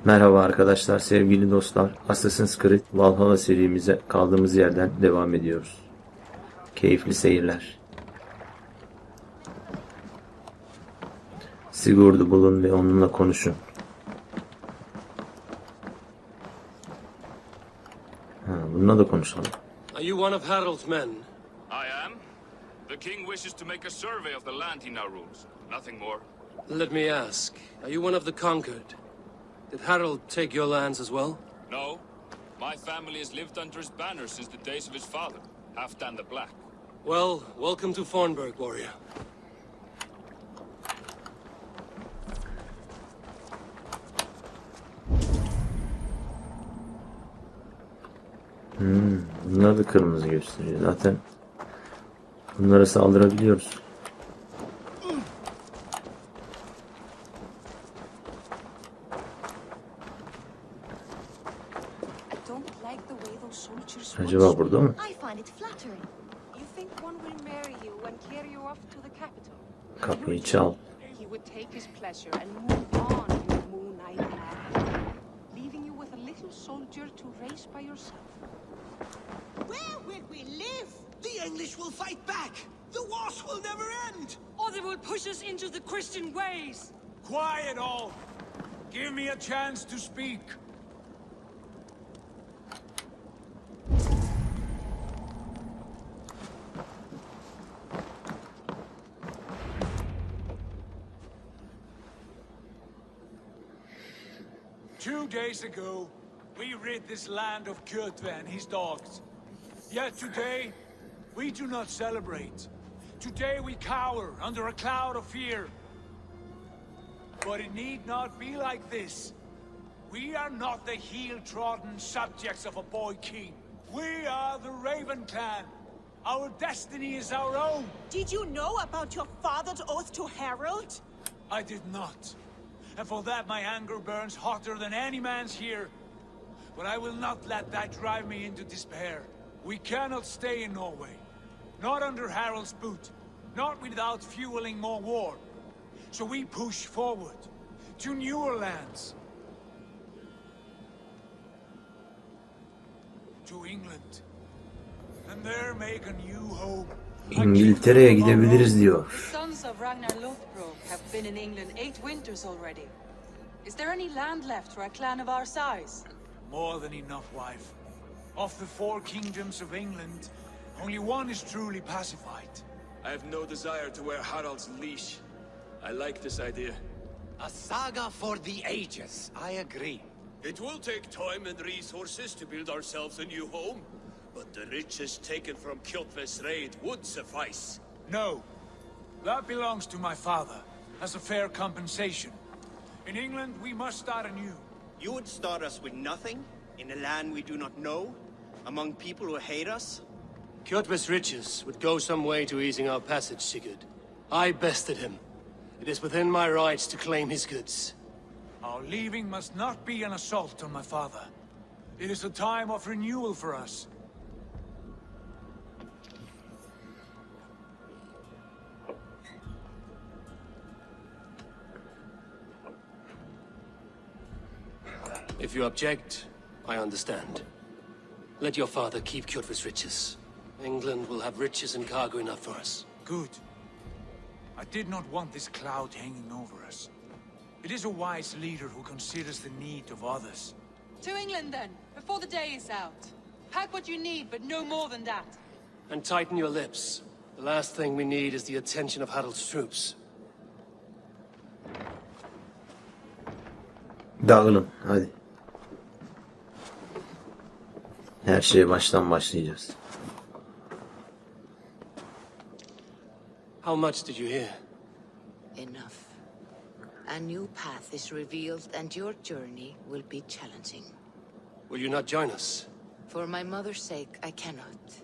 Merhaba arkadaşlar, sevgili dostlar. Assassin's Creed Valhalla serimize kaldığımız yerden devam ediyoruz. Keyifli seyirler. Sigurd'u bulun ve onunla konuşun. Bununla da konuşalım. Are you one of Harald's men? I am. The king wishes to make a survey of the land he now rules. Nothing more. Let me ask, are you one of the conquered? Did Harald take your lands as well? No. My family has lived under his banner since the days of his father, Halfdan the Black. Well, welcome to Fornburg, warrior. Bunlar da kırmızı gösteriyor. Zaten bunlara saldırabiliyoruz. Acaba burada mı? Kapıyı çal. Where will we live? The English will fight back. The wars will never end. Or they will push us into the Christian ways. Quiet all. Give me a chance to speak. Two days ago, we rid this land of Kjotve and his dogs. Yet today, we do not celebrate. Today we cower under a cloud of fear. But it need not be like this. We are not the heel-trodden subjects of a boy king. We are the Raven clan. Our destiny is our own. Did you know about your father's oath to Harald? I did not. And for that my anger burns hotter than any man's here. But I will not let that drive me into despair. We cannot stay in Norway. Not under Harald's boot. Not without fueling more war. So we push forward. To newer lands. To England. And there make a new home. İngiltere'ye gidebiliriz diyor. The sons of Ragnar Lothbrok have been in England 8 winters already. Is there any land left for a clan of our size? More than enough, wife. Of the 4 kingdoms of England, only one is truly pacified. I have no desire to wear Harald's leash. I like this idea. A saga for the ages, I agree. It will take time and resources to build ourselves a new home, but the riches taken from Kjotve's raid would suffice. No. That belongs to my father, as a fair compensation. In England, we must start anew. You would start us with nothing, in a land we do not know, among people who hate us? Kjotve's riches would go some way to easing our passage, Sigurd. I bested him. It is within my rights to claim his goods. Our leaving must not be an assault on my father. It is a time of renewal for us. If you object, I understand. Let your father keep Kjotve's riches. England will have riches and cargo enough for us. Good. I did not want this cloud hanging over us. It is a wise leader who considers the need of others. To England then, before the day is out. Pack what you need, but no more than that. And tighten your lips. The last thing we need is the attention of Harald's troops. Dağılın, hadi. Her şeye baştan başlayacağız. How much did you hear? Enough. A new path is revealed and your journey will be challenging. Will you not join us? For my mother's sake, I cannot.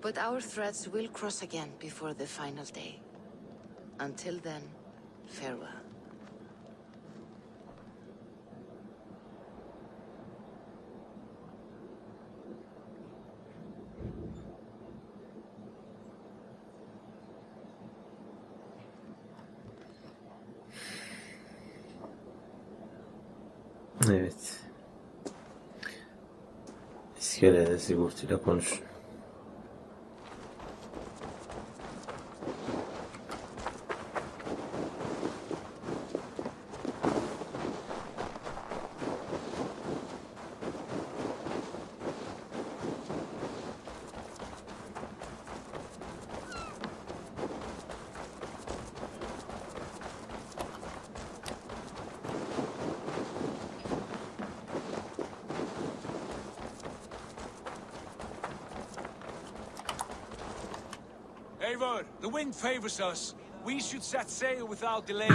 But our threads will cross again before the final day. Until then, farewell. Evet. İskelede sigortayla konuşun. Eivor, the wind favors us. We should set sail without delay.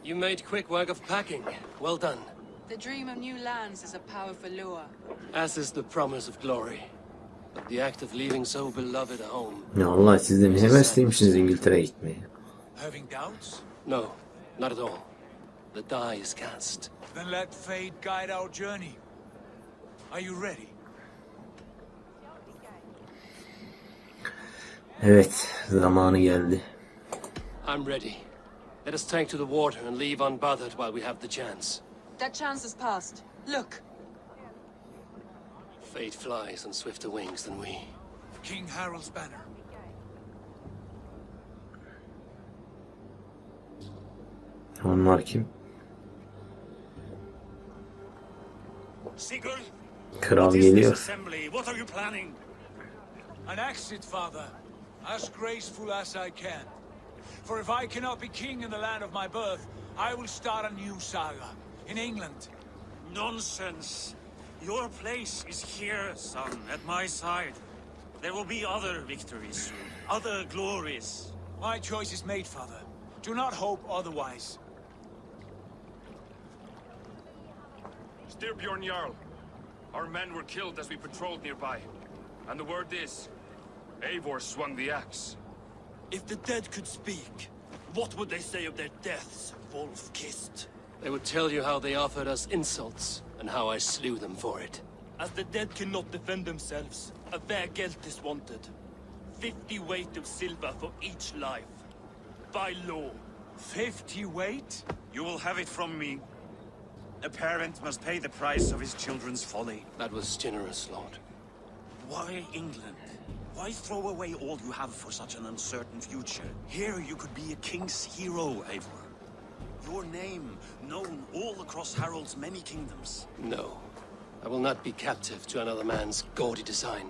You made quick work of packing. Well done. The dream of new lands is a powerful lure. As is the promise of glory. But the act of leaving so beloved a home. Ya Allah, siz de ne hevesliymişsiniz İngiltere'ye gitmeye. Having doubts? No, not at all. The die is cast. Then let fate guide our journey. Are you ready? Evet, zamanı geldi. I'm ready. Let us take to the water and leave unbothered while we have the chance. That chance is past. Look. Fate flies on swifter wings than we. King Harald's banner. Onlar kim? Sigurd, Kral what is this geliyor. assembly? What are you planning? An exit, father. As graceful as I can. For if I cannot be king in the land of my birth, I will start a new saga. In England. Nonsense. Your place is here, son, at my side. There will be other victories soon, other glories. My choice is made, father. Do not hope otherwise. Styrbjorn Jarl. Our men were killed as we patrolled nearby. And the word is, Eivor swung the axe. If the dead could speak, what would they say of their deaths, wolf-kissed? They would tell you how they offered us insults, and how I slew them for it. As the dead cannot defend themselves, a vergelt is wanted. 50 weight of silver for each life. By law. 50 weight? You will have it from me. A parent must pay the price of his children's folly. That was generous, Lord. Why England? Why throw away all you have for such an uncertain future? Here you could be a king's hero, Eivor. Your name known all across Harald's many kingdoms. No. I will not be captive to another man's gaudy design.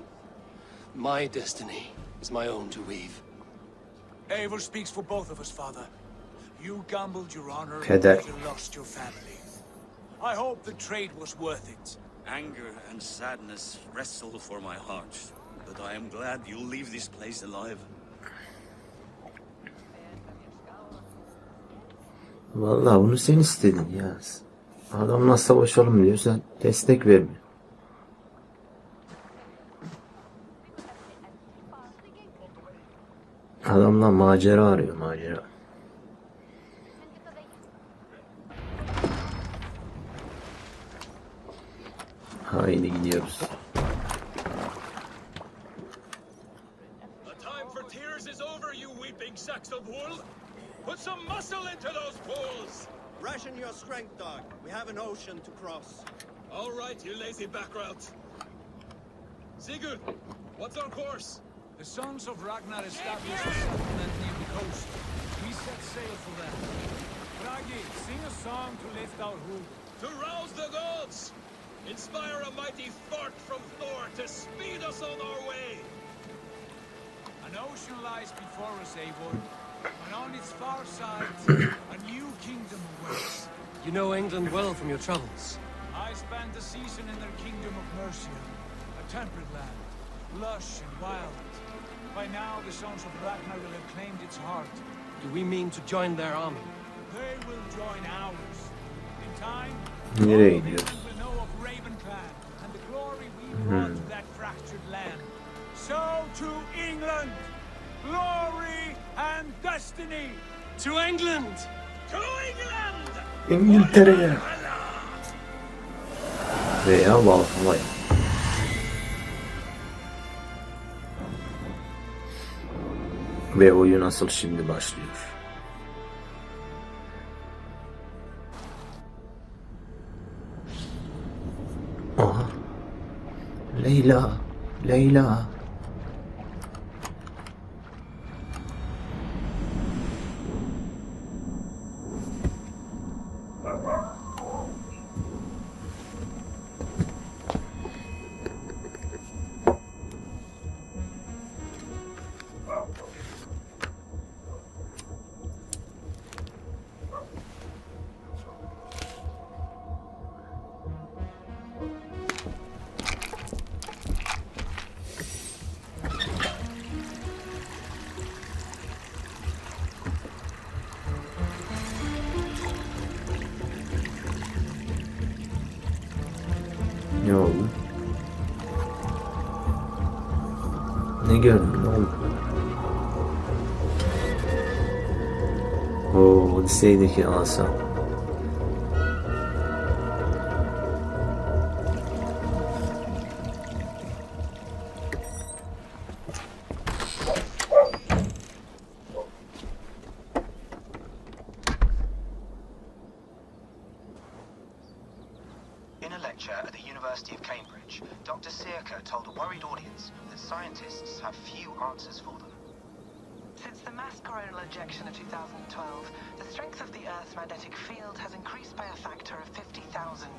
My destiny is my own to weave. Eivor speaks for both of us, father. You gambled your honor, Kader. and you lost your family. I hope the trade was worth it. Anger and sadness wrestle for my heart, but I am glad you'll leave this place alive. Vallahi bunu sen istedin ya. Adamla savaşalım diyor, sen destek vermiyor. Adamla macera arıyor, macera. Haydi gidiyoruz. The time for tears is over, you weeping sacks of wool. Put some muscle into those pools. Ration your strength, dog. We have an ocean to cross. All right, you lazy backrout. Sigurd, what's our course? The sons of Ragnar established a settlement near the coast. We set sail for them. Bragi, sing a song to lift our hood. To rouse the gods! Inspire a mighty fart from Thor to speed us on our way! An ocean lies before us, Eivor. And on its far side, a new kingdom awaits. You know England well from your travels. I spent a season in their kingdom of Mercia, a temperate land, lush and wild. By now, the sons of Ragnar will have claimed its heart. Do we mean to join their army? They will join ours. In time, Nereye all of gidiyoruz? England will know of Ravenclan and the glory we brought to that fractured land. So to England, glory and destiny. To England! To England! İngiltere'ye veya Valhalla'ya. Ve oyun asıl şimdi başlıyor. Leyla. Leyla. Ne oldu? Ne gördün? Ne oldu? Oo, Odise'deki asa. In a lecture at the University of Cambridge, Dr. Searca told a worried audience that scientists have few answers for them. Since the mass coronal ejection of 2012, the strength of the Earth's magnetic field has increased by a factor of 50,000.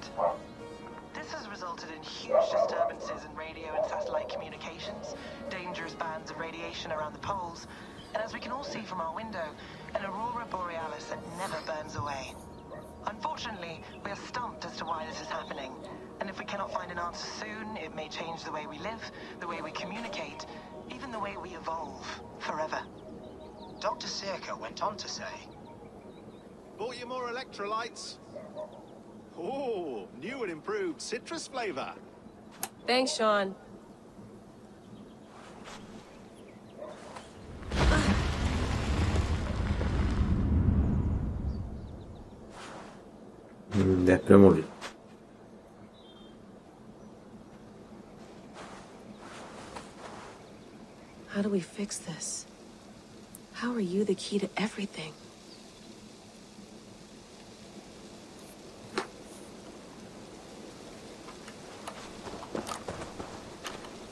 This has resulted in huge disturbances in radio and satellite communications, dangerous bands of radiation around the poles, and as we can all see from our window, an aurora borealis that never burns away. Unfortunately, we are stumped as to why this is happening, and if we cannot find an answer soon, it may change the way we live, the way we communicate, even the way we evolve, forever. Dr. Searca went on to say, "Bought you more electrolytes? Oh, new and improved citrus flavor." Thanks, Sean. Deprem oluyor. How do we fix this? How are you the key to everything?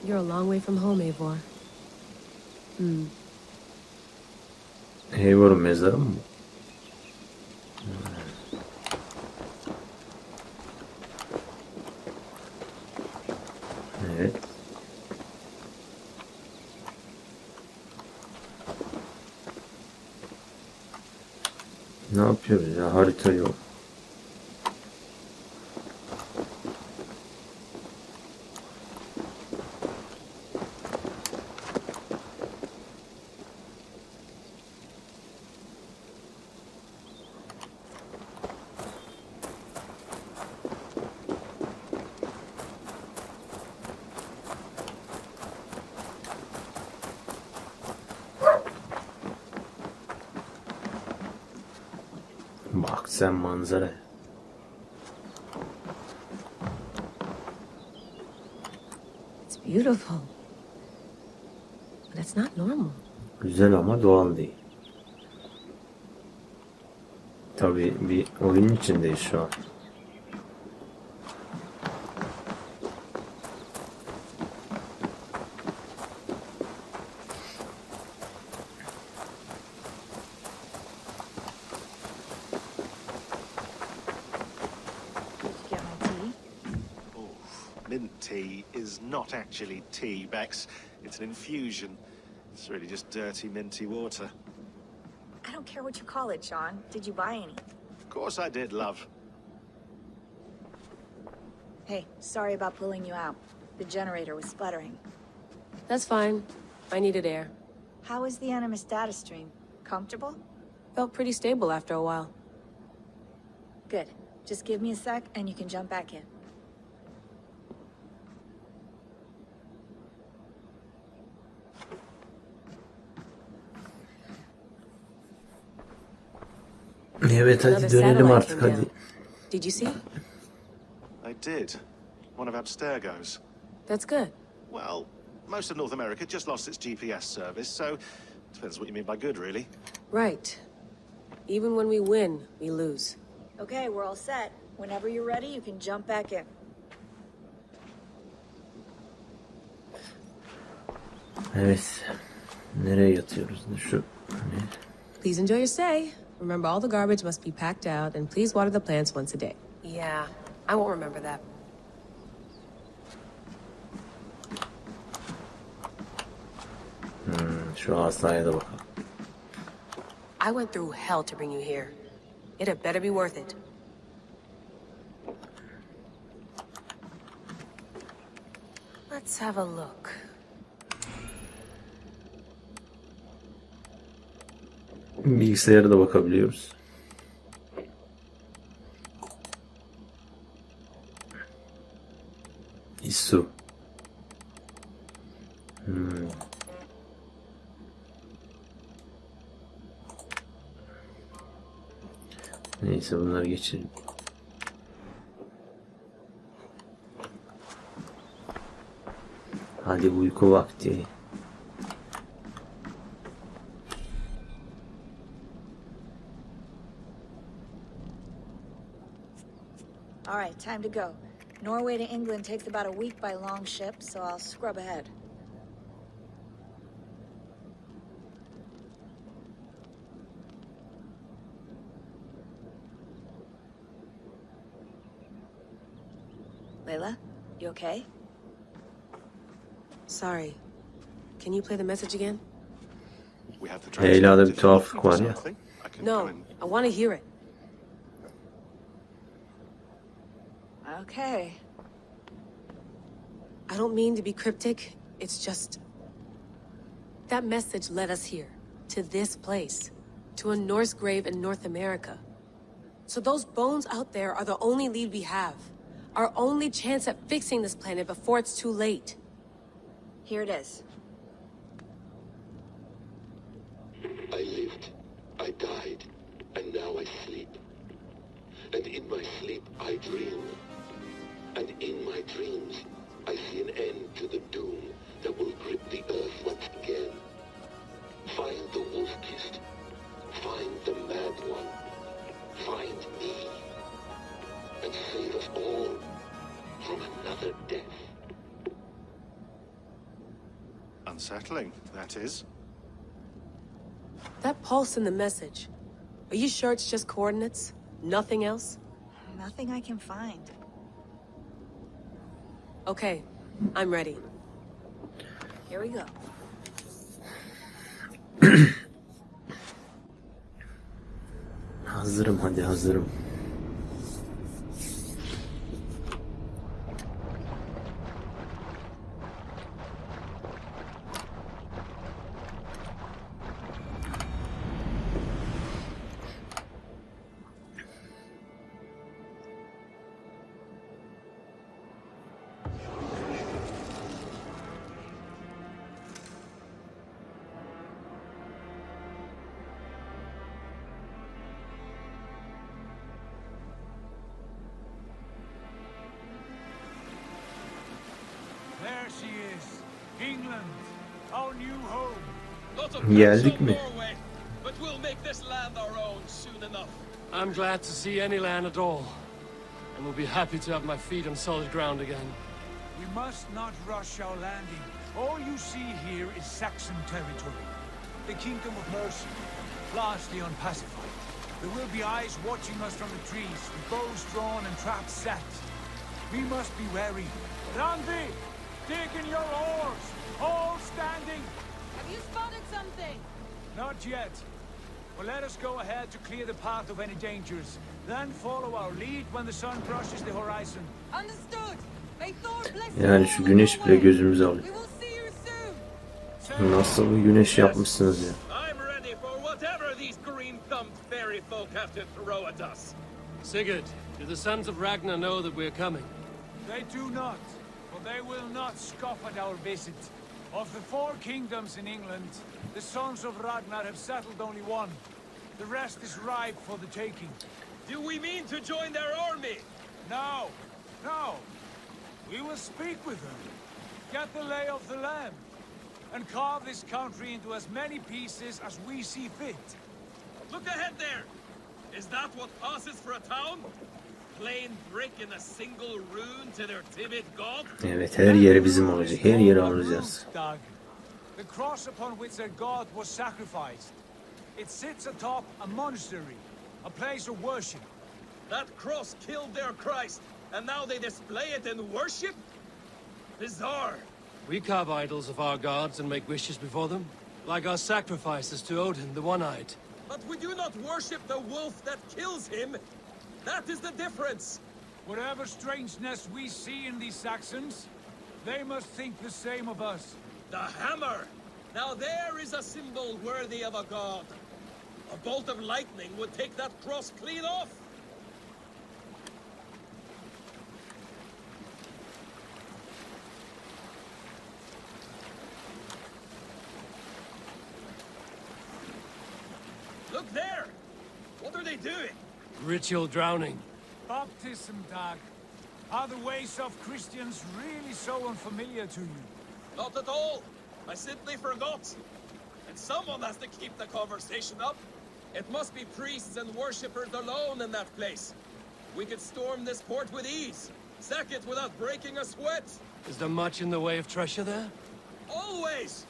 You're a long way from home, Eivor. Eyvor'un mezarı mı bu? Evet. Ne yapıyoruz ya? Harita yok. Bak sen manzara. It's beautiful. But it's not normal. Güzel ama doğal değil. Tabii bir oyun içindeyiz şu an. Mint tea is not actually tea, Bex. It's an infusion. It's really just dirty, minty water. I don't care what you call it, Sean. Did you buy any? Of course I did, love. Hey, sorry about pulling you out. The generator was sputtering. That's fine. I needed air. How was the Animus data stream? Comfortable? Felt pretty stable after a while. Good. Just give me a sec and you can jump back in. Evet hadi dönelim artık hadi. Did you see? I did. One of Abstergo's. That's good. Well, most of North America just lost its GPS service, so depends what you mean by good, really. Right. Even when we win, we lose. Okay, we're all set. Whenever you're ready, you can jump back in. Evet. Nereye yatıyoruz? Şu ne? Please enjoy your stay. Remember, all the garbage must be packed out, and please water the plants once a day. Yeah, I won't remember that. Şu asaya da bakalım. I went through hell to bring you here. It had better be worth it. Let's have a look. Bilgisayara da bakabiliyoruz. İSU. Neyse bunları geçelim. Hadi uyku vakti. All right, time to go. Norway to England takes about a week by long ship, so I'll scrub ahead. Layla, you okay? Sorry. Can you play the message again? Leyla'da bir tuhaflık var ya. No, I want to hear it. Okay. I don't mean to be cryptic. It's just... that message led us here. To this place. To a Norse grave in North America. So those bones out there are the only lead we have. Our only chance at fixing this planet before it's too late. Here it is. I lived, I died, and now I sleep. And in my sleep I dream. And in my dreams I see an end to the doom that will grip the earth once again. Find the wolf-kissed. Find the mad one. Find me. And save us all from another death. Unsettling, that is. That pulse in the message. Are you sure it's just coordinates? Nothing else? Nothing I can find. Okay, I'm ready. Here we go. Hazırım, hadi hazırım. There she is. England, our new home. Geldik mi? But we'll make this land our own soon enough. I'm glad to see any land at all. And will be happy to have my feet on solid ground again. We must not rush our landing. All you see here is Saxon territory. The Kingdom of Mercia, largely unpacified. There will be eyes watching us from the trees, with bows drawn and traps set. We must be wary. Randi, dig in your oars, all standing. Have you spotted something? Not yet. But let us go ahead to clear the path of any dangers. Then follow our lead when the sun brushes the horizon. Understood. May Thor bless you. Yani şu güneş bile gözümüzü alıyor. We will see you soon. Nasıl bir güneş yapmışsınız ya? I'm ready for whatever these green-thumbed fairy folk have to throw at us. Sigurd, do the sons of Ragnar know that we're coming? They do not, for they will not scoff at our visit. Of the 4 kingdoms in England, the sons of Ragnar have settled only one. The rest is ripe for the taking. Do we mean to join their army? No, no. We will speak with them, get the lay of the land, and carve this country into as many pieces as we see fit. Look ahead there! Is that what passes for a town? Plain brick in a single rune to their timid god? Evet, her yeri bizim olacak. Her yeri alacağız. The cross upon which their god was sacrificed. It sits atop a monastery, a place of worship. That cross killed their Christ, and now they display it in worship? Bizarre. We carve idols of our gods and make wishes before them, like our sacrifices to Odin, the One-Eyed. But we do not worship the wolf that kills him. That is the difference. Whatever strangeness we see in these Saxons, they must think the same of us. The hammer! Now there is a symbol worthy of a god. A bolt of lightning would take that cross clean off. Look there! What are they doing? Ritual drowning. Baptism, Dag. Are the ways of Christians really so unfamiliar to you? Not at all. I simply forgot. And someone has to keep the conversation up. It must be priests and worshippers alone in that place. We could storm this port with ease. Sack it without breaking a sweat. Is there much in the way of treasure there? Always!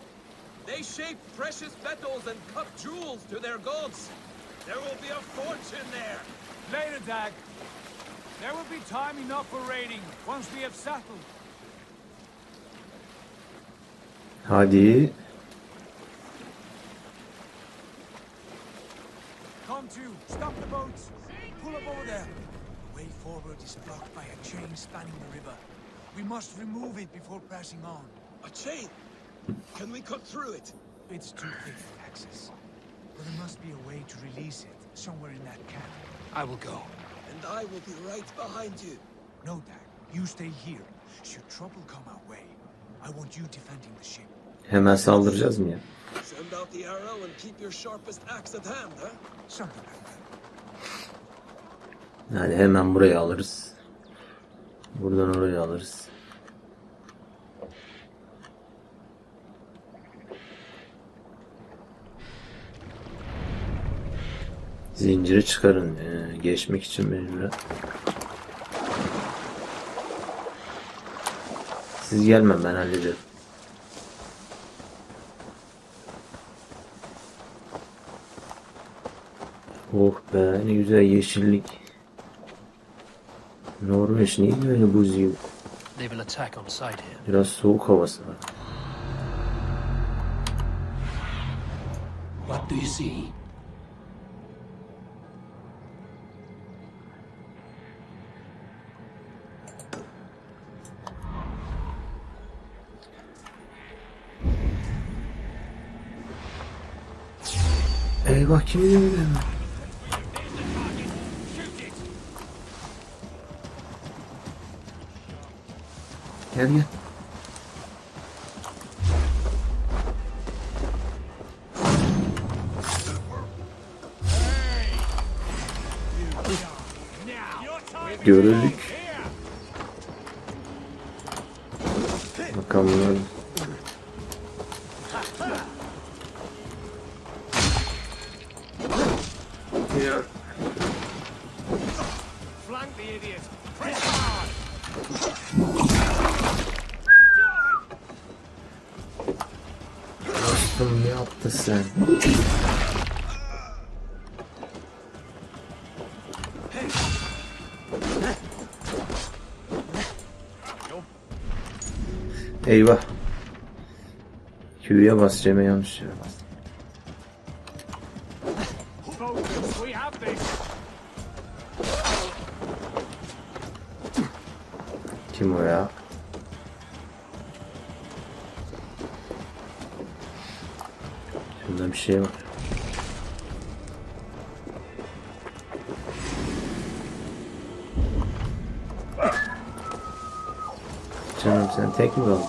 They shape precious metals and cut jewels to their gods. There will be a fortune there. Later, Dag. There will be time enough for raiding once we have settled. Hadi. Come to, stop the boats. Pull up over there. The way forward is blocked by a chain spanning the river. We must remove it before pressing on. A chain? Can we cut through it? It's too thick for access. But there must be a way to release it, somewhere in that camp. I will go. And I will be right behind you. No, Dag. You stay here. Should trouble come our way, I want you defending the ship. Hemen saldıracağız mı ya? Send out the arrow and keep your sharpest axe at hand, huh? Something like that. Yani hemen burayı alırız. Buradan oraya alırız. Zinciri çıkarın. Geçmek için mecburen. Siz gelmem, ben hallederim. Oh be, ne güzel yeşillik. Norveç niye böyle buz gibi? They will attack on sight here. Biraz soğuk havası var. What do you see? Eyvah, kim ediyor böyle hemen? Gel gel. Görüldük. Bakalım. Ya. Flank the idiot. Press hard. Dostum, ne yaptın sen? Eyvah. Q'ya basacağım, yanlış yere bastım. We have this. Kim o ya? Şunda bir şey var. Canım, sen tek mi kaldın?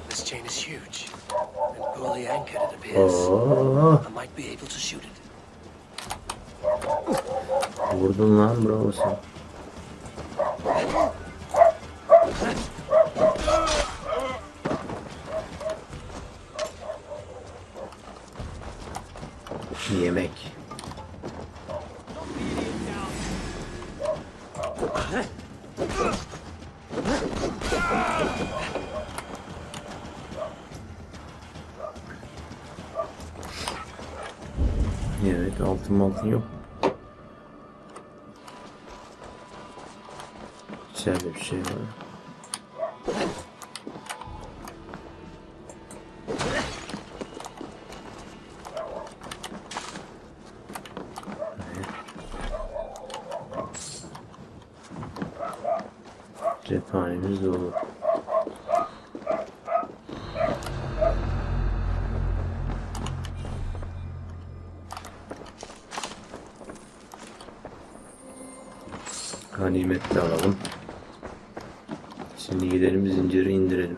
This chain is huge and poorly anchored, it appears. Oh. I might be able to shoot it. Vurdun lan, bravo sen. Yemek. Evet, altın yok. İçeride bir şey var. Cephanemiz dolu. Ganimet de alalım. Şimdi gidelim zinciri indirelim.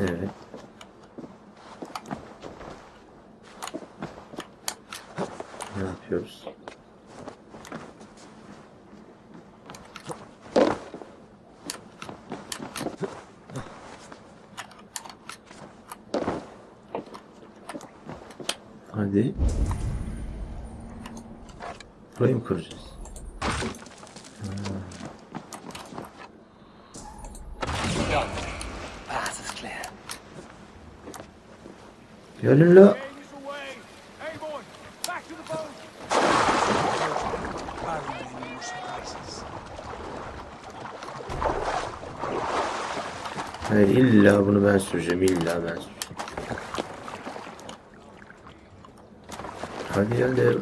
Evet. Ne yapıyoruz? Hadi. Burayı mı kuracağız? Gelin la. Hayır, illa bunu ben süreceğim, illa ben süreceğim. Hadi gel de.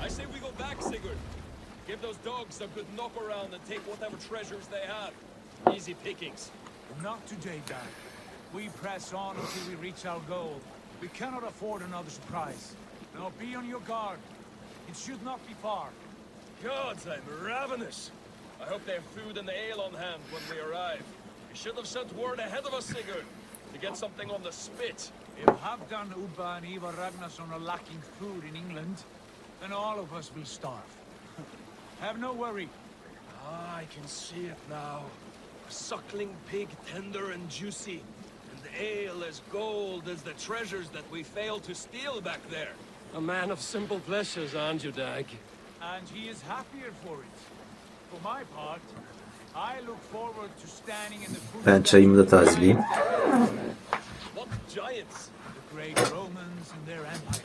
I say we go back, Sigurd. Give those dogs a good knock around and take whatever treasures they have. Easy pickings. Not today, Dad. We press on until we reach our goal. We cannot afford another surprise. Now be on your guard. It should not be far. Gods, I'm ravenous. I hope they have food and ale on hand when we arrive. You should have sent word ahead of us, Sigurd, to get something on the spit. If Halfdan, Ubba, and Ivar Ragnarsson are lacking food in England, then all of us will starve. Have no worry. Ah, I can see it now. A suckling pig, tender and juicy, and ale as gold as the treasures that we failed to steal back there. A man of simple pleasures, aren't you, Dag? And he is happier for it. For my part, I look forward to standing in the footsteps. Ben çayımı da tazeleyeyim. What giants! The great Romans and their empire.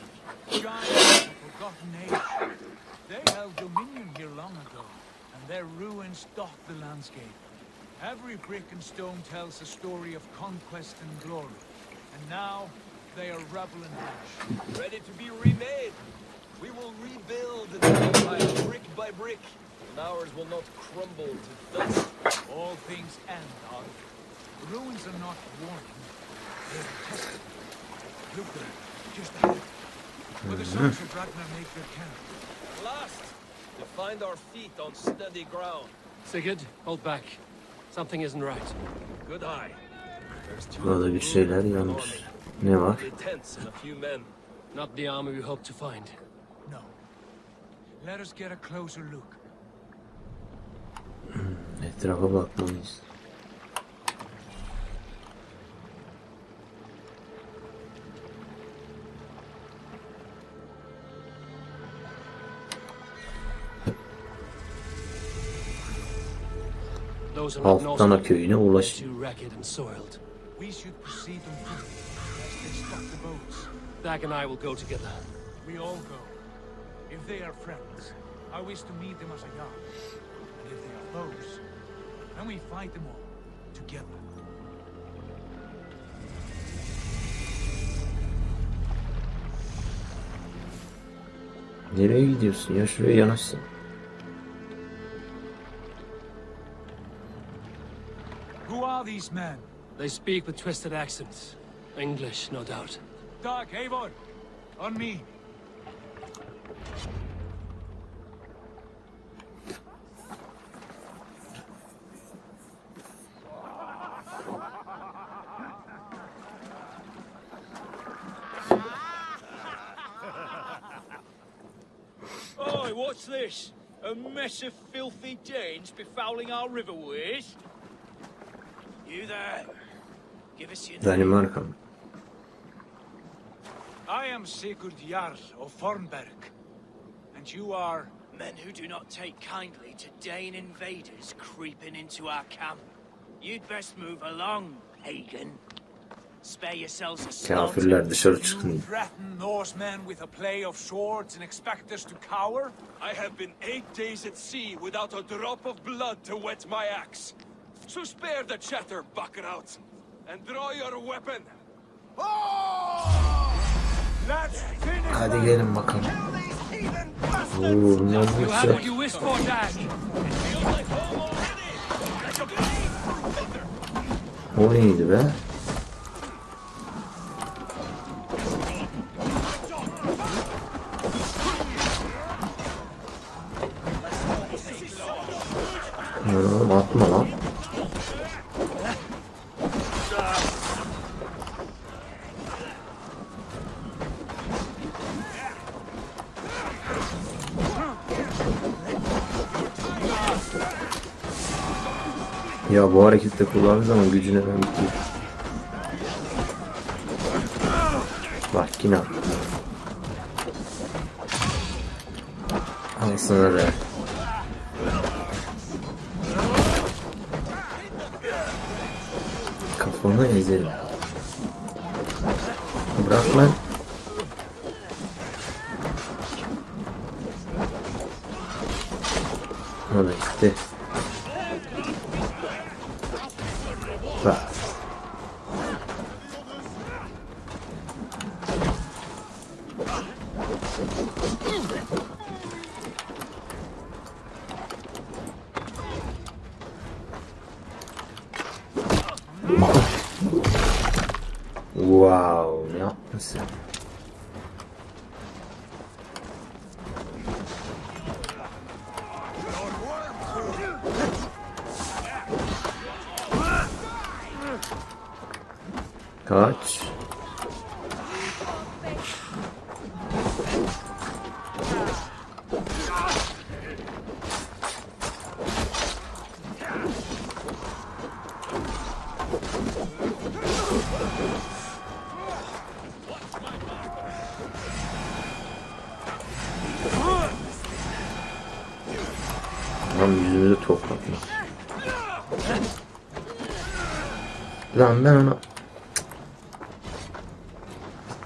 Giants of a forgotten age. They held dominion here long ago, and their ruins dot the landscape. Every brick and stone tells a story of conquest and glory. And now, they are rubble and ash. Ready to be remade. We will rebuild the empire brick by brick, and ours will not crumble to dust. All things end, Dag. The ruins are not warning. They are tested. Look there, just ahead. Where the sons of Ragnar make their camp. At last, to find our feet on steady ground. Sigurd, hold back. Something isn't right. Good eye. Burada bir şeyler yanlış. Ne var? Tents and a few men. Not the army we hoped to find. No. Let us get a closer look. Etrafa bakmalıyız. Halftana köyüne ulaş. We should proceed on foot, lest they stop the boats. Dag and I will go together. We all go. If they are friends, I wish to meet them as a yard. And if they are foes, then we fight them all, together. Nereye gidiyorsun ya? Şuraya yanaşsın. Who are these men? They speak with twisted accents. English, no doubt. Dag, Eivor, on me. What's this? A mess of filthy Danes befouling our riverways? You there. Give us your name. Danimarka. I am Sigurd Jarl of Fornberg. And you are... Men who do not take kindly to Dane invaders creeping into our camp. You'd best move along, pagan. Spare yourselves a slaughter. Kafirler dışarı çıkın. You threaten Norsemen with a play of swords and expect us to cower? I have been 8 days at sea without a drop of blood to wet my axe. So spare the chatter, buckerouts, and draw your weapon. Let's finish Hadi gelin bakalım. Oo, ne You have what olmuş you wish for, Dad. O neydi be? Oğlum atma lan. Ya bu harekette kullandığı zaman gücüne ben bitiyor. Bak yine attı. Al sana be. Kafanı ezerim. Bırak lan. O da gitti. Bak. Wow, ne yaptın sen? Kaç. Lan yüzümüzü toplatma. Lan ben ona...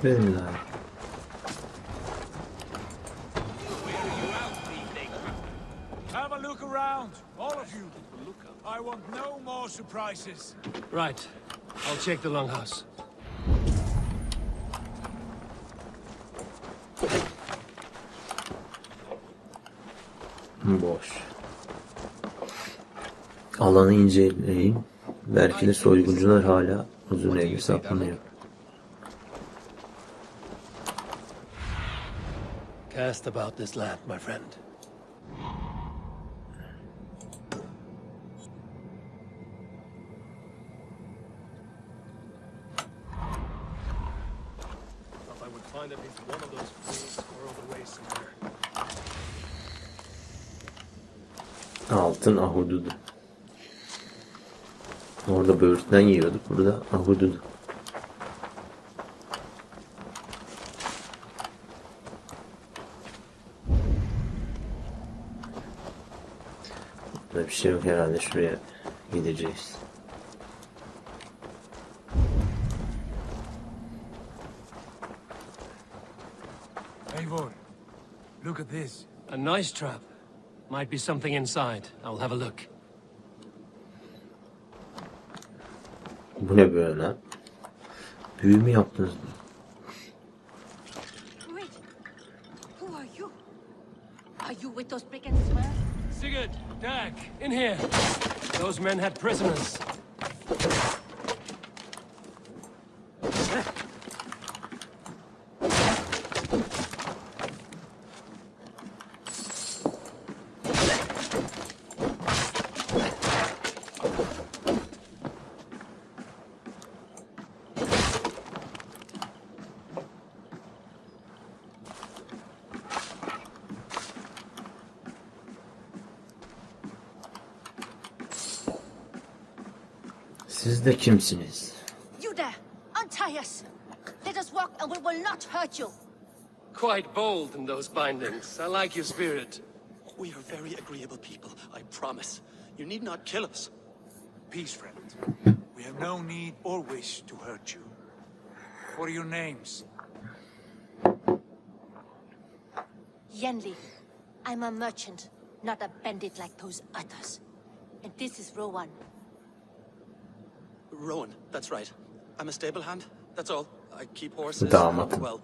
Benim daha. Have a look around, all of you. I want no more surprises. Right. I'll check the longhouse. Boş. Alanı inceleyin. Belki de soyguncular hala uzun evde saklanıyor. Cast about this land, my friend. If I would find at least one of those fools squirreled away somewhere. Altın ahududu. Orada böğürtlen yiyorduk. Burada ahududu. Burada bir şey yok herhalde. Şuraya gideceğiz. Eivor, look at this. A nice trap. Might be something inside. I'll have a look. Bu ne böyle? Büyü mü yaptınız? Wait. Who are you? Are you with those brigands as well? Sigurd, Dag, in here. Those men had prisoners. Siz de kimsiniz? You there! Untie us! Let us walk and we will not hurt you! Quite bold in those bindings. I like your spirit. We are very agreeable people, I promise. You need not kill us. Peace, friend. We have no need or wish to hurt you. What are your names? Yenli. I'm a merchant, not a bandit like those others. And this is Rowan. Rowan, that's right. I'm a stable hand, that's all. I keep horses. Damat. Well,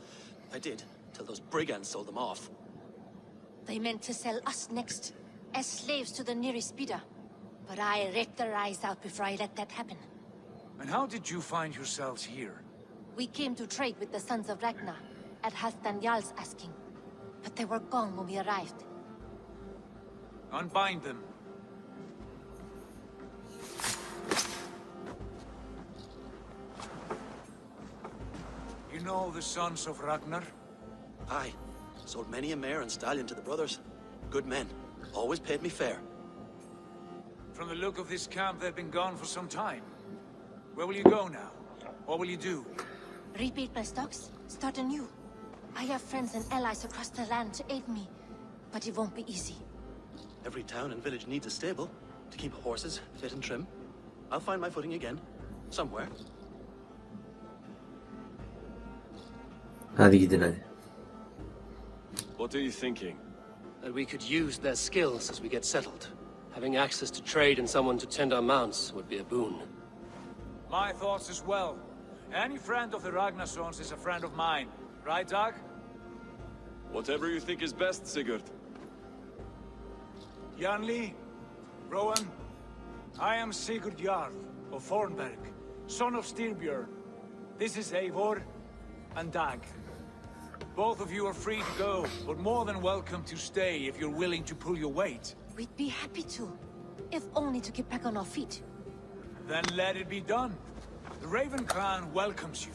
I did, till those brigands sold them off. They meant to sell us next, as slaves to the nearest bidder. But I ripped their eyes out before I let that happen. And how did you find yourselves here? We came to trade with the sons of Ragnar, at Halfdan Jarl's asking. But they were gone when we arrived. Unbind them. You know the sons of Ragnar? Aye. Sold many a mare and stallion to the brothers. Good men. Always paid me fair. From the look of this camp, they've been gone for some time. Where will you go now? What will you do? Rebuild my stocks, start anew. I have friends and allies across the land to aid me, but it won't be easy. Every town and village needs a stable to keep horses fit and trim. I'll find my footing again. Somewhere. Hadi gidin hadi. What are you thinking? That we could use their skills as we get settled. Having access to trade and someone to tend our mounts would be a boon. My thoughts as well. Any friend of the Ragnarsons is a friend of mine. Right, Dag? Whatever you think is best, Sigurd. Janli, Rowan, I am Sigurd Jarl of Thornberg, son of Styrbjörn. This is Eivor and Dag. Both of you are free to go, but more than welcome to stay if you're willing to pull your weight. We'd be happy to, if only to get back on our feet. Then let it be done. The Raven clan welcomes you.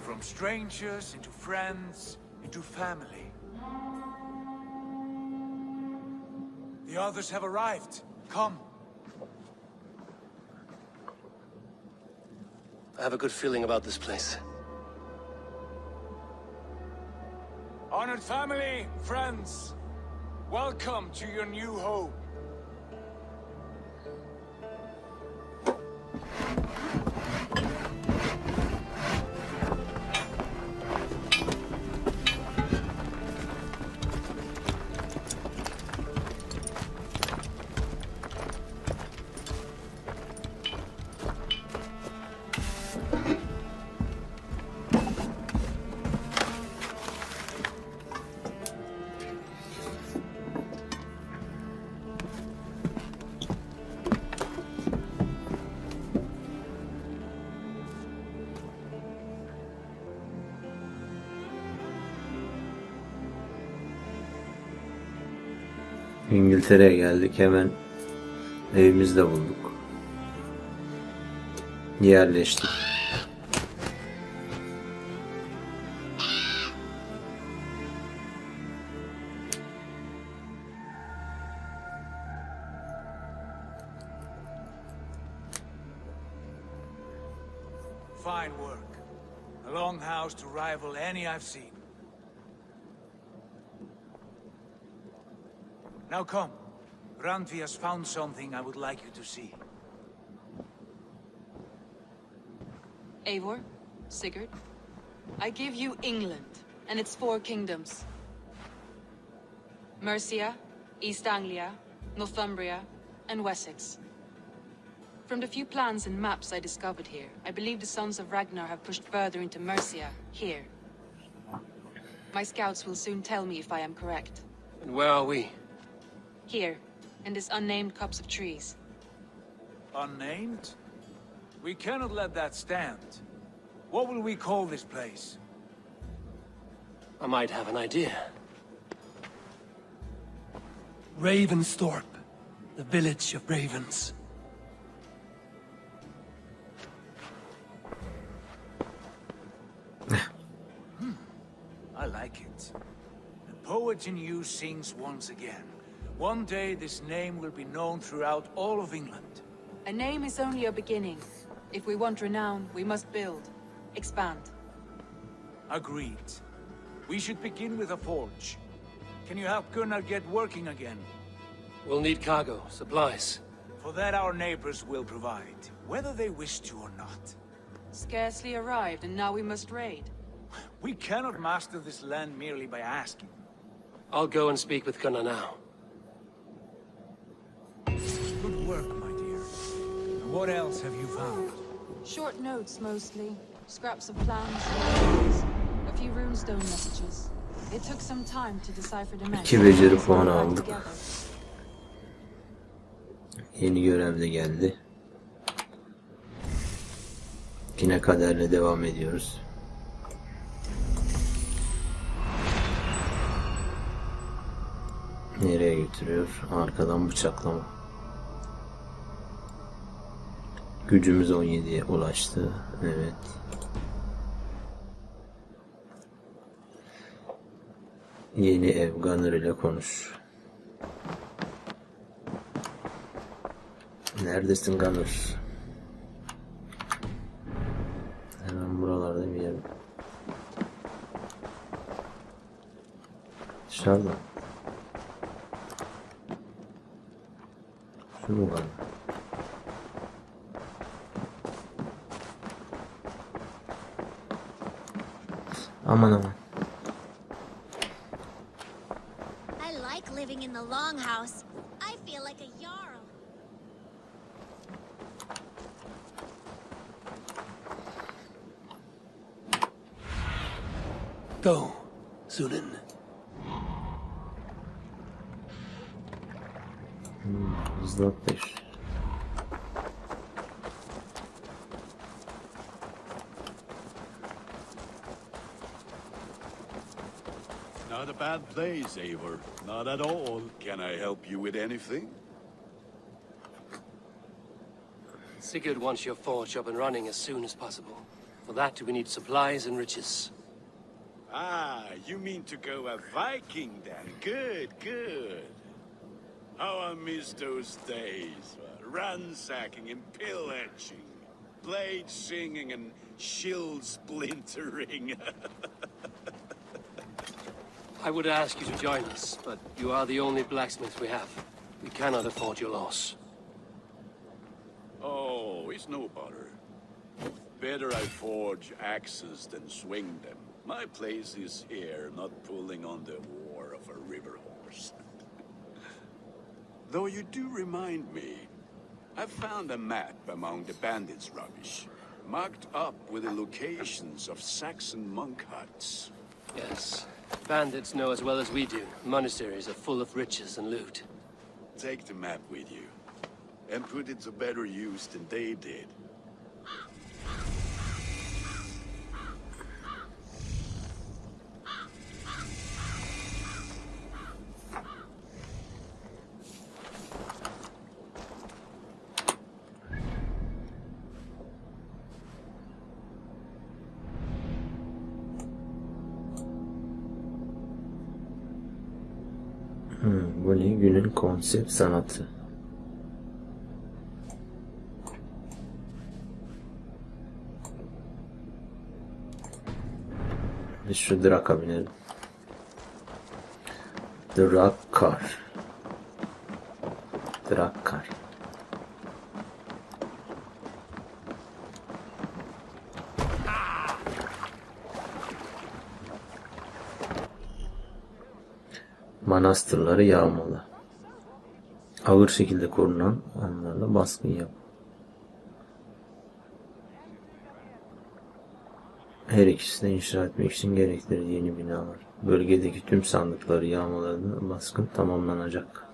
From strangers into friends, into family. The others have arrived. Come. I have a good feeling about this place. Honored family, friends, welcome to your new home. İngiltere'ye geldik, hemen evimizde bulduk. Yerleştik. Fine work. A longhouse to rival any I've seen. Now come. Randvi has found something I would like you to see. Eivor, Sigurd, I give you England and its 4 kingdoms. Mercia, East Anglia, Northumbria, and Wessex. From the few plans and maps I discovered here, I believe the Sons of Ragnar have pushed further into Mercia, here. My scouts will soon tell me if I am correct. And where are we? Here, in this unnamed copse of trees. Unnamed? We cannot let that stand. What will we call this place? I might have an idea. Ravensthorpe, the village of ravens. I like it. The poet in you sings once again. One day this name will be known throughout all of England. A name is only a beginning. If we want renown, we must build. Expand. Agreed. We should begin with a forge. Can you help Gunnar get working again? We'll need cargo, supplies. For that our neighbors will provide, whether they wish to or not. Scarcely arrived, and now we must raid. We cannot master this land merely by asking. I'll go and speak with Gunnar now. Good work, my dear. And what else have you found? Short notes, mostly. Scraps of plans, photos, a few runestone messages. It took some time to decipher the message. 2 beceri puanı aldık. Yeni görev de geldi. Yine kaderle devam ediyoruz. Nereye götürüyor? Arkadan bıçaklama. Gücümüz 17'ye ulaştı. Evet. Yeni ev, Gunnar ile konuş. Neredesin Gunnar? Hemen buralarda bir yer. Dışarıda. Şu mu var? Aman aman. I like living in the longhouse. I feel like a jarl. Go, Sunan. Hızlı atlayış. Not a bad place, Eivor. Not at all. Can I help you with anything? Sigurd wants your forge up and running as soon as possible. For that, we need supplies and riches. Ah, you mean to go a Viking then? Good, good. How I miss those days. Ransacking and pillaging. Blade singing and shield splintering. I would ask you to join us, but you are the only blacksmith we have. We cannot afford your loss. Oh, it's no bother. Better I forge axes than swing them. My place is here, not pulling on the war of a river horse. Though you do remind me, I found a map among the bandits' rubbish, marked up with the locations of Saxon monk huts. Yes. Bandits know as well as we do. Monasteries are full of riches and loot. Take the map with you, and put it to better use than they did. Bu ne? Günün konsept sanatı. Biz şu Drak'a binelim. Drakkar. Drakkar. Manastırları yağmalı. Ağır şekilde korunan onlarla baskın yap. Her ikisini inşa etmek için gerekli yeni binalar. Bölgedeki tüm sandıkları yağmalarını baskın tamamlanacak.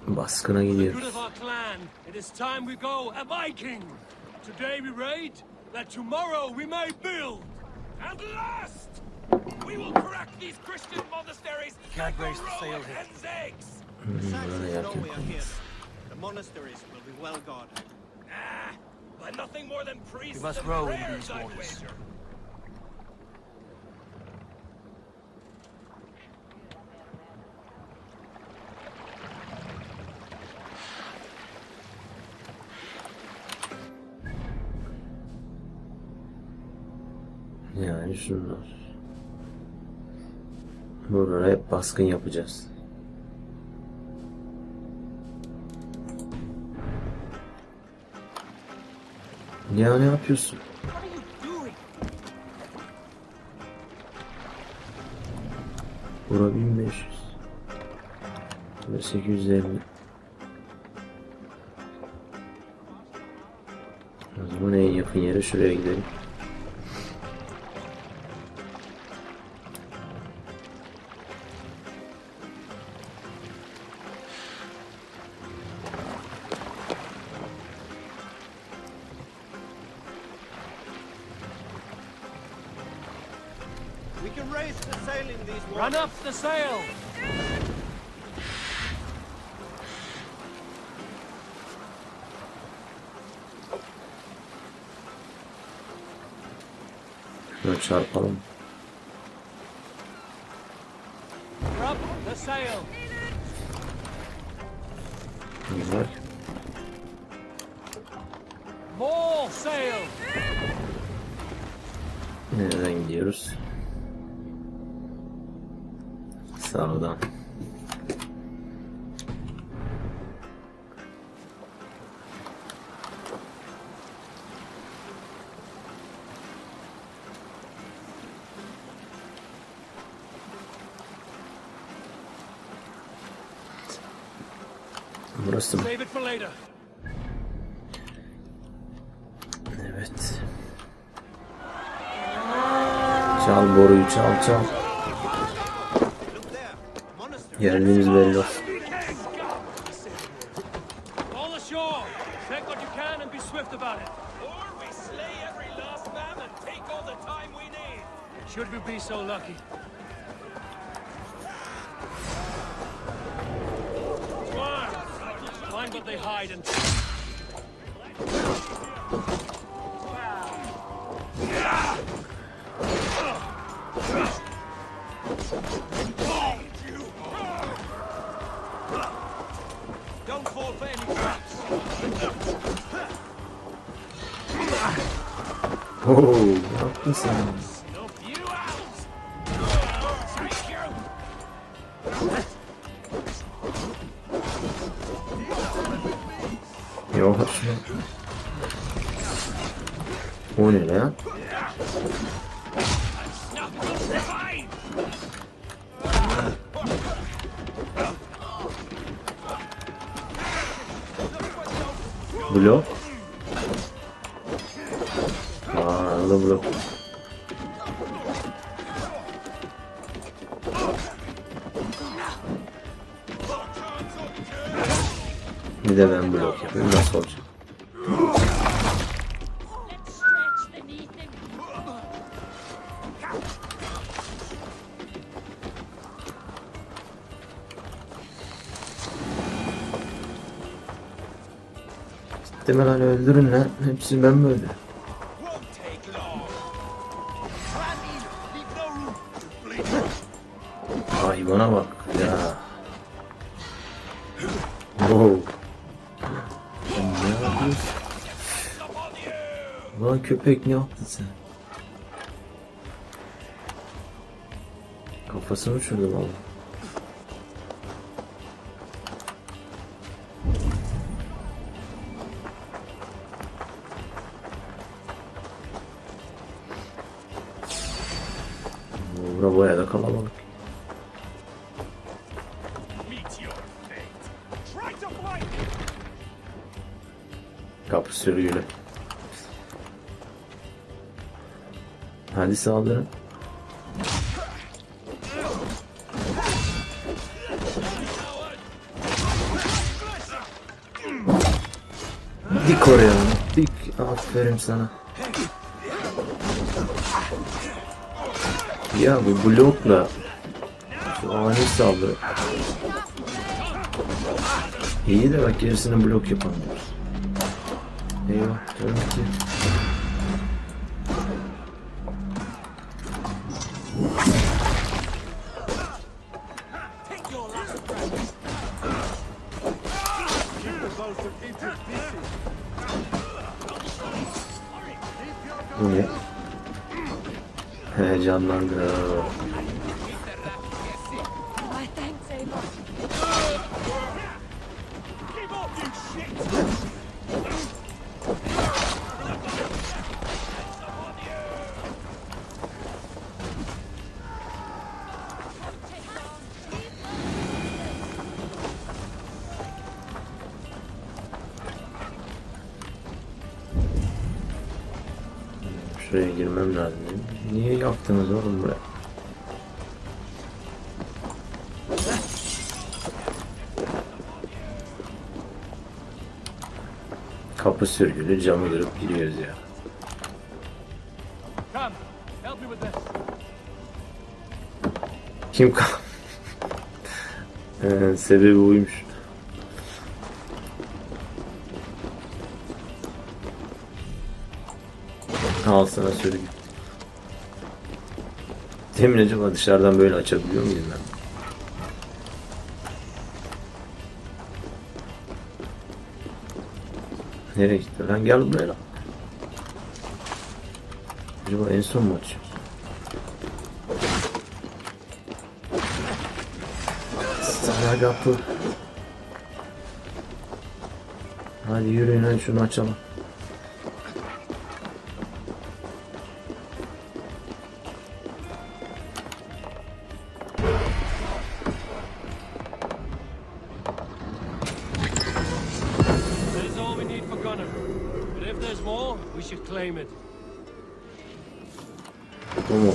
Baskına gidiyoruz. We will crack these Christian monasteries like a row of hen's eggs. The monasteries will be well guarded. By nothing more than priests We must and row in prayers, these I'd waters. wager. Yani şunlar. Buraya hep baskın yapacağız. Ya ne yapıyorsun? Bura 1500. Bura 850. O zaman en yakın yere şuraya gidelim. We can raise the sail in these waters. Run up the sail! Şuna çarpalım. Up the sail! Güzel. More sail! Nereden gidiyoruz? Sağdan. Burası mı? Save it for later. Evet. Çal boruyu, çal çal. Yerliğimiz belli olsun. All ashore! Take what you can and be swift about it. Or we slay every last man and take all the time we need. Should we be so lucky? Find what they hide and... Don't fall for any traps. Oo, ne yaptın sen? Yok şuna. O ne lan? Blok. Aa, blok. Bir de ben blok yapayım. Nasıl olacak? Muhtemelen öldürün lan. Hepsi ben böyle. Hayvana bak ya. Wow. Ne yapıyorsun? Lan köpek ne yaptın sen? Kafasını uçurdu valla. Bura bayağı da kalabalık. Kapı sürüyle. Hadi saldırın. Dik oraya. Dik. Aferin sana. Ya bu blokla şu ani saldırı. İyi de bak gerisini blok yapamıyoruz. Eyvah tabii ki. Bu ne? He. heyecanlandı. My thanks, Ava. Şuraya girmem lazım. Niye yaptınız oğlum buraya? Kapı sürgülü, camı kırıp giriyoruz ya. Come, help me with this. Kim sebebi buymuş. Al sana sürgü. Demin acaba dışarıdan böyle açabiliyor muyum ben? Nereye gitti lan? Gel buraya lan. Acaba en son mu açıyoruz? Sana kapı. Hadi yürüyün, hadi şunu açalım. That is all we need for Gunner. But if there's more, we should claim it. Bu mu?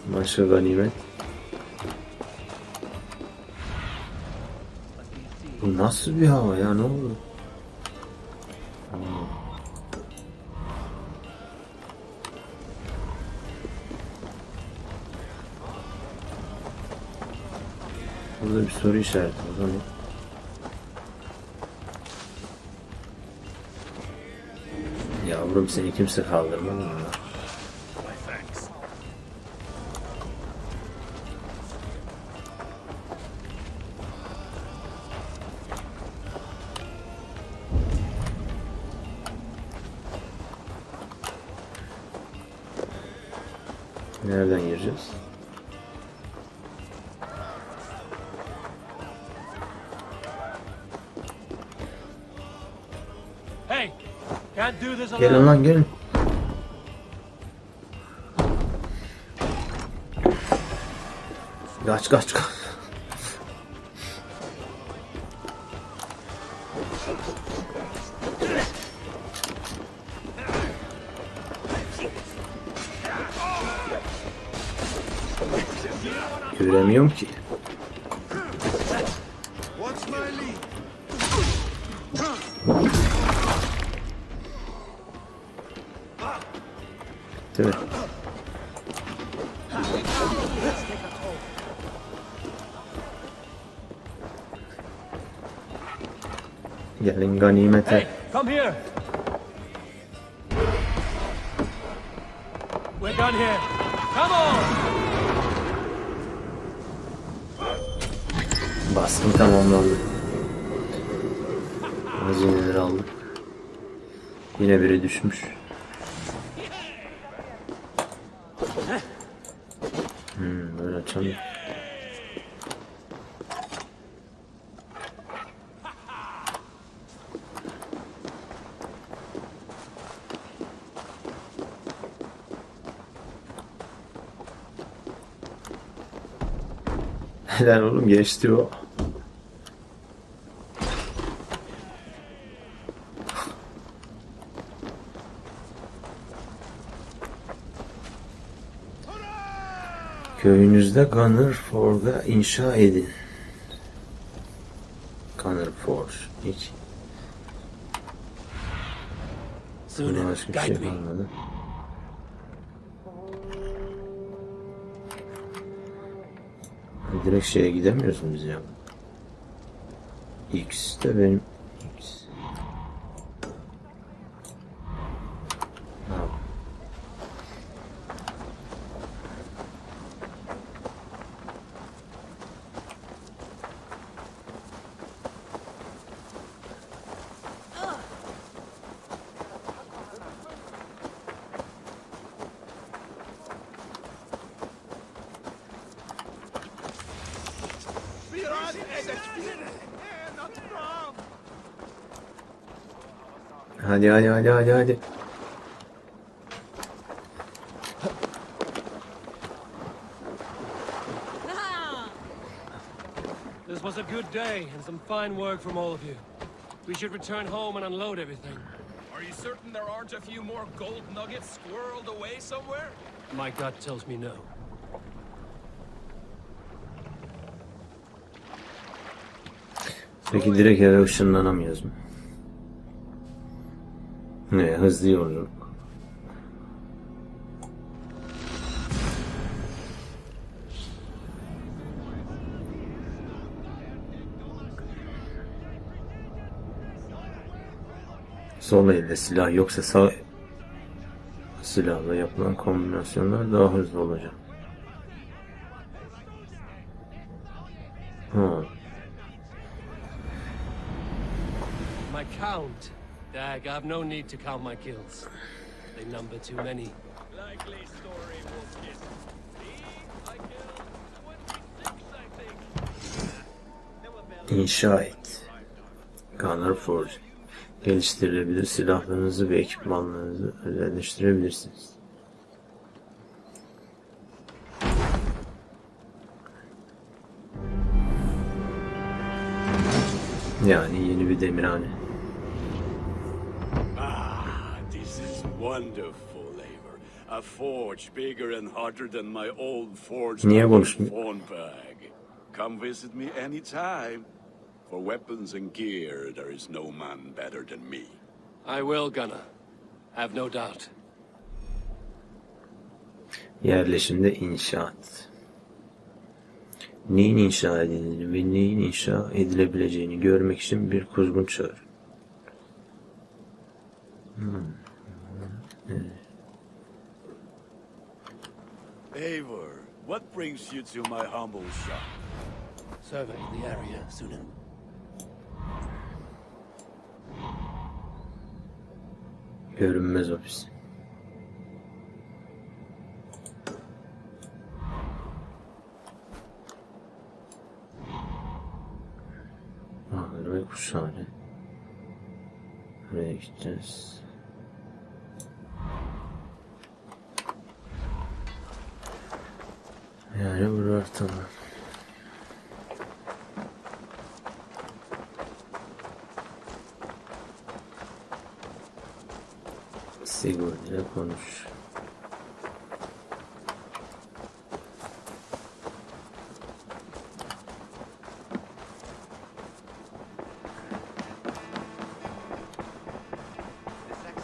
Başka ganimet. Bu nasıl bir hava ya, ne oldu? Burada bir soru işareti o zaman. Yavrum seni kimse kaldırmaz mı? Nereden gireceğiz? Hey, can't do this Gelin alone. lan gelin. Kaç kaç kaç. Göremiyorum ki. What's my lead? Değil mi? Gelin ganimete. Hey, come here. We're done here. Come on. Baskın tamamlandı. Hazineleri aldık. Yine biri düşmüş. Böyle açalım. Helal oğlum, geçti o. Köyünüzde Gunner Forge'ı inşa edin. Gunner Forge. Hiç. Sonra başka bir şey kalmadı. Direkt şeye gidemiyoruz biz ya. X de benim X. Hadi hadi hadi hadi hadi. This was a good day and some fine work from all of you. We should return home and unload everything. Are you certain there aren't a few more gold nuggets squirreled away somewhere? My gut tells me no. Peki direkt eve ışınlanamıyoruz mu? Ne, hızlı yolculuk. Sol elde silah yoksa sağ silahla yapılan kombinasyonlar daha hızlı olacak. My count? Dag, I have no need to count my kills. They number too many. Likely story, Wolfkid. See? I killed 26, I think. İnşa et. Gunner Forge. Geliştirilebilir silahlarınızı ve ekipmanlarınızı özelleştirebilirsiniz. Yani yeni bir demirhane. This is wonderful, Eivor. A forge bigger and hotter than my old forge. Niye konuşmuyor? Thornbag. Come visit me anytime. For weapons and gear, there is no man better than me. I will, Gunner. Have no doubt. Yerleşimde inşaat. Neyin inşa edildiğini ve neyin inşa edilebileceğini görmek için bir kuzgun çağır. Eivor, what brings you to my humble shop? Survey the area, Sunan. Görünmez ofis. Ahır ve kuşhane. Buraya gideceğiz. Yani buralar tamam. Sigurd ile konuş.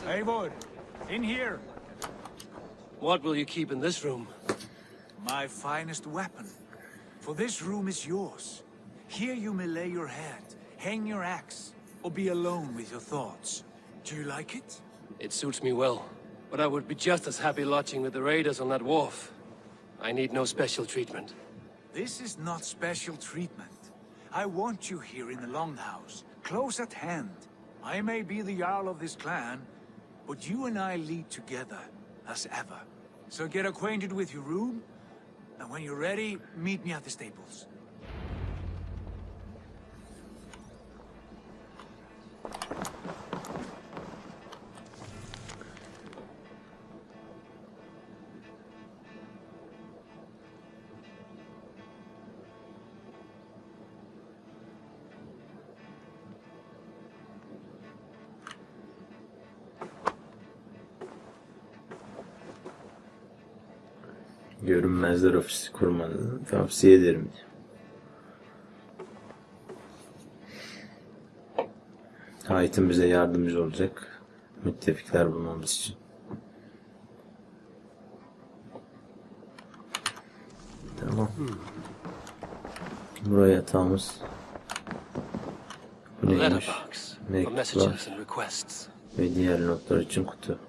Eivor, in here. What will you keep in this room? My finest weapon. For this room is yours. Here you may lay your head, hang your axe, or be alone with your thoughts. Do you like it? It suits me well, but I would be just as happy lodging with the raiders on that wharf. I need no special treatment. This is not special treatment. I want you here in the Longhouse, close at hand. I may be the Jarl of this clan, but you and I lead together, as ever. So get acquainted with your room, and when you're ready, meet me at the stables. Görünmezler ofisi kurmanızı tavsiye ederim. Hayd'ın bize yardımcı olacak. Müttefikler bulmamız için. Tamam. Buraya yatağımız. Bu neymiş? Mektuplar ve diğer notlar için kutu.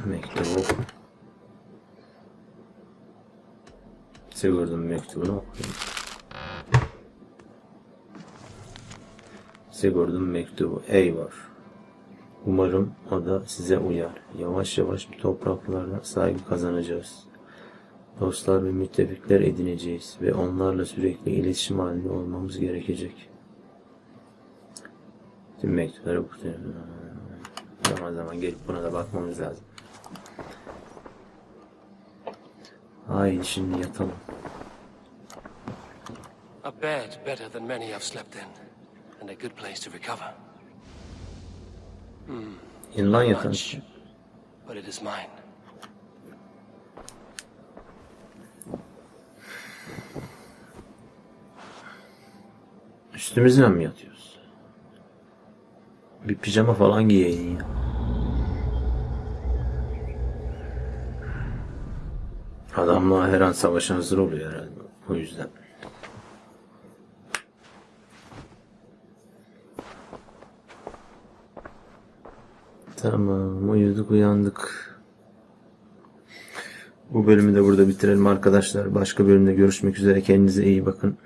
Mektubu oku. Sigurd'un mektubunu okuyayım. Sigurd'un mektubu. Eivor. Umarım o da size uyar. Yavaş yavaş bu topraklarda saygı kazanacağız. Dostlar ve müttefikler edineceğiz ve onlarla sürekli iletişim halinde olmamız gerekecek. Tüm mektupları zaman zaman gelip buna da bakmamız lazım. Haydi şimdi yatalım. A bed better than many I've slept in, and a good place to recover. İnlan Not yatağı. much, but it is mine. Üstümüzle mi yatıyoruz? Bir pijama falan giyeydin ya. Adamla her an savaşa hazır oluyor herhalde. O yüzden. Tamam, uyuduk uyandık. Bu bölümü de burada bitirelim arkadaşlar. Başka bölümde görüşmek üzere. Kendinize iyi bakın.